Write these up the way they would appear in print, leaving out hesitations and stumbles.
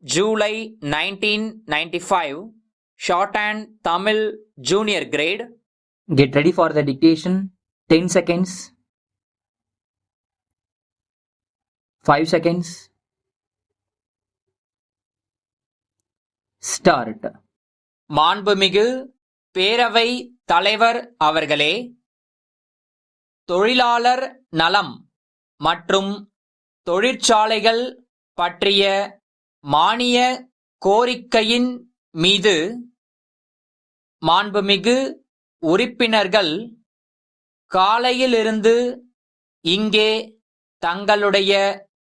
July 1995, Shorthand Tamil Junior Grade. Get ready for the dictation. 10 seconds. 5 seconds. Start. மாண்புமிகு பேரவை தலைவர் அவர்களே, தொழிலாளர் நலம் மற்றும் தொழிற்சாலைகள் பற்றிய மானிய கோரிக்கையின் மீது மாண்புமிகு உறுப்பினர்கள் காலையிலிருந்து இங்கே தங்களுடைய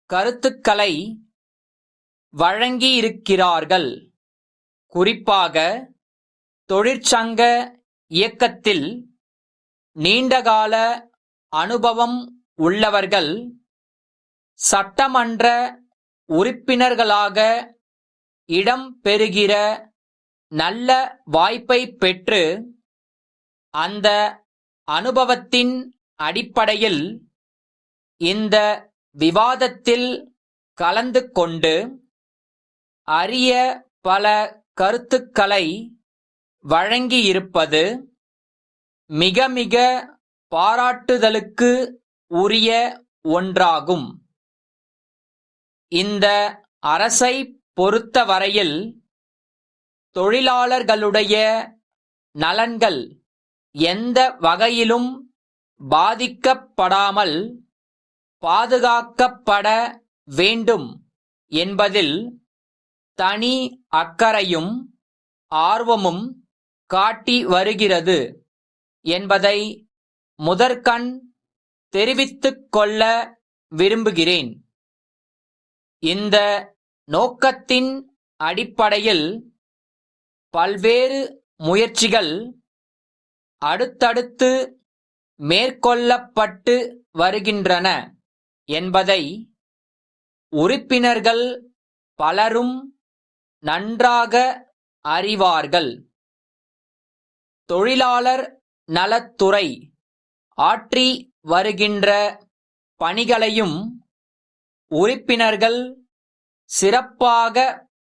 கருத்துக்களை வழங்கியிருக்கிறார்கள். குறிப்பாக தொழிற்சங்க இயக்கத்தில் நீண்டகால அனுபவம் உள்ளவர்கள் சட்டமன்ற உறுப்பினர்களாக இடம் பெறுகிற நல்ல வாய்ப்பை பெற்று அந்த அனுபவத்தின் அடிப்படையில் இந்த விவாதத்தில் கலந்து கொண்டு அரிய பல கருத்துக்களை வழங்கியிருப்பது மிக மிக பாராட்டுதலுக்கு உரிய ஒன்றாகும். இந்த அரசை பொறுத்தவரையில் தொழிலாளர்களுடைய நலன்கள் எந்த வகையிலும் பாதிக்கப்படாமல் பாதுகாக்கப்பட வேண்டும் என்பதில் தனி அக்கறையும் ஆர்வமும் காட்டி வருகிறது என்பதை முதற்கண் தெரிவித்துக் கொள்ள விரும்புகிறேன். இந்த நோக்கத்தின் அடிப்படையில் பல்வேறு முயற்சிகள் அடுத்தடுத்து மேற்கொள்ளப்பட்டு வருகின்றன என்பதை உறுப்பினர்கள் பலரும் நன்றாக அறிவார்கள். தொழிலாளர் நலத்துறை ஆற்றி வருகின்ற பணிகளையும் உறுப்பினர்கள் சிறப்பாக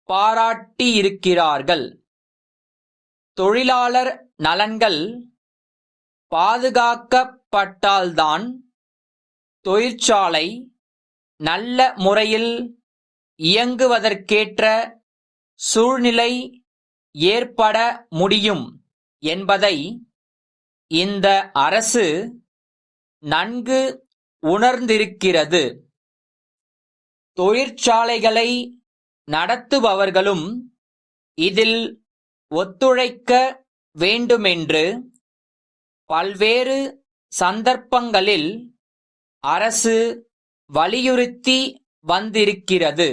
பாராட்டியிருக்கிறார்கள். தொழிலாளர் நலன்கள் பாதுகாக்கப்பட்டால்தான் தொழிற்சாலை நல்ல முறையில் இயங்குவதற்கேற்ற சூழ்நிலை ஏற்பட முடியும் என்பதை இந்த அரசு நன்கு உணர்ந்திருக்கிறது. தொழிற்சாலைகளை நடத்துபவர்களும் இதில் ஒத்துழைக்க வேண்டுமென்று பல்வேறு சந்தர்ப்பங்களில் அரசு வலியுறுத்தி வந்திருக்கிறது.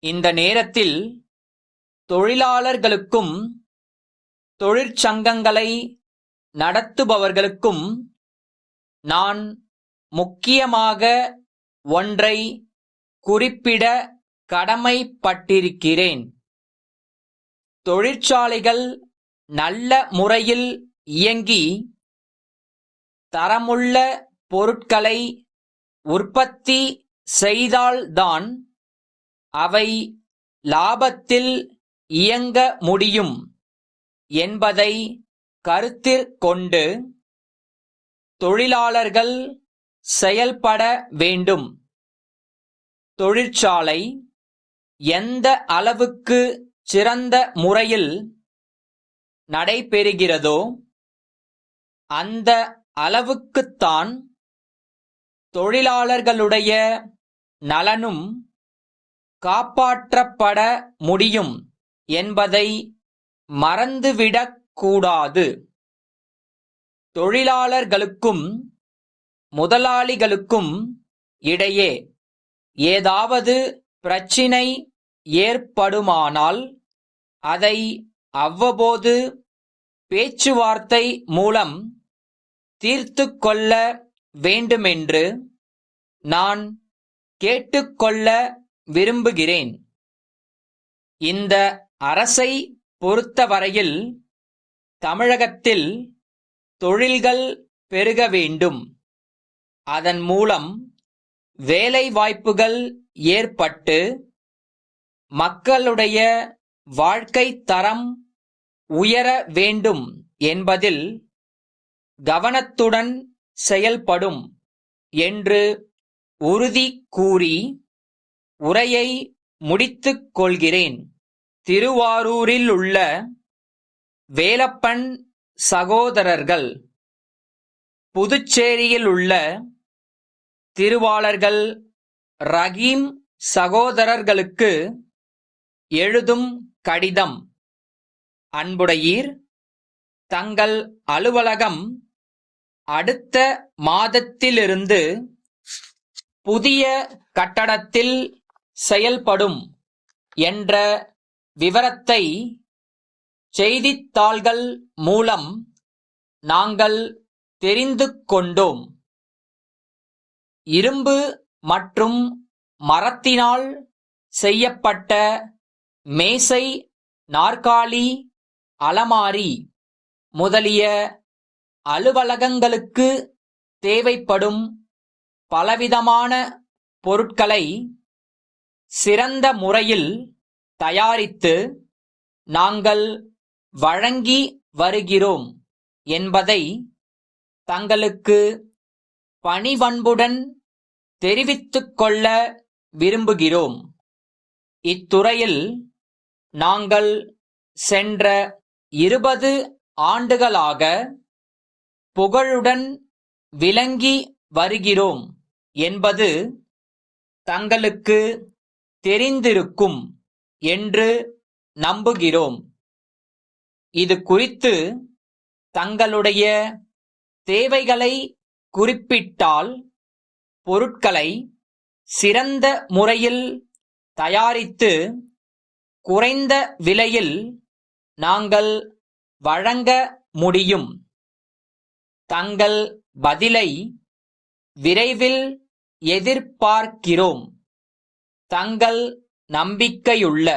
இந்த நேரத்தில் தொழிலாளர்களுக்கும் தொழிற்சங்கங்களை நடத்துபவர்களுக்கும் நான் முக்கியமாக ஒன்றை குறிப்பிட கடமைப்பட்டிருக்கிறேன். தொழிற்சாலைகள் நல்ல முறையில் இயங்கி தரமுள்ள பொருட்களை உற்பத்தி செய்தால்தான் அவை லாபத்தில் இயங்க முடியும் என்பதை கருத்திற்கொண்டு தொழிலாளர்கள் செயல்பட வேண்டும். தொழிற்சாலை எந்த அளவுக்கு சிறந்த முறையில் நடைபெறுகிறதோ அந்த அளவுக்குத்தான் தொழிலாளர்களுடைய நலனும் காப்பாற்றப்பட முடியும் என்பதை மறந்துவிடக் கூடாது. தொழிலாளர்களுக்கும் முதலாளிகளுக்கும் இடையே ஏதாவது பிரச்சினை ஏற்படுமானால் அதை அவ்வப்போது பேச்சுவார்த்தை மூலம் தீர்த்துக் கொள்ள வேண்டுமென்று நான் கேட்டுக்கொள்ள விரும்புகிறேன். இந்த அரசை பொறுத்தவரையில் தமிழகத்தில் தொழில்கள் பெருக வேண்டும். அதன் மூலம் வேலை வாய்ப்புகள் ஏற்பட்டு மக்களுடைய வாழ்க்கைத் தரம் உயர வேண்டும் என்பதில் கவனத்துடன் செயல்படும் என்று உறுதி கூறி உரையை முடித்துக் கொள்கிறேன். திருவாரூரிலுள்ள வேலப்பன் சகோதரர்கள், புதுச்சேரியிலுள்ள திருவாளர்கள் ரஹீம் சகோதரர்களுக்கு எழுதும் கடிதம். அன்புடையீர், தங்கள் அலுவலகம் அடுத்த மாதத்திலிருந்து புதிய கட்டடத்தில் செயல்படும் என்ற விவரத்தை செய்தித்தாள்கள் மூலம் நாங்கள் தெரிந்து கொண்டோம். இரும்பு மற்றும் மரத்தினால் செய்யப்பட்ட மேசை, நாற்காலி, அலமாரி முதலிய அலுவலகங்களுக்கு தேவைப்படும் பலவிதமான பொருட்களை சிறந்த முறையில் தயாரித்து நாங்கள் வழங்கி வருகிறோம் என்பதை தங்களுக்கு பணிவன்புடன் தெரிவித்துக் கொள்ள விரும்புகிறோம். இத்துறையில் நாங்கள் சென்ற 20 ஆண்டுகளாக புகழுடன் விளங்கி வருகிறோம் என்பது தங்களுக்கு தெரிந்திருக்கும் என்று நம்புகிறோம். இது குறித்து தங்களுடைய தேவைகளை குறிப்பிட்டால் பொருட்களை சிறந்த முறையில் தயாரித்து குறைந்த விலையில் நாங்கள் வழங்க முடியும். தங்கள் பதிலை விரைவில் எதிர்பார்க்கிறோம். தங்கள் நம்பிக்கையுள்ள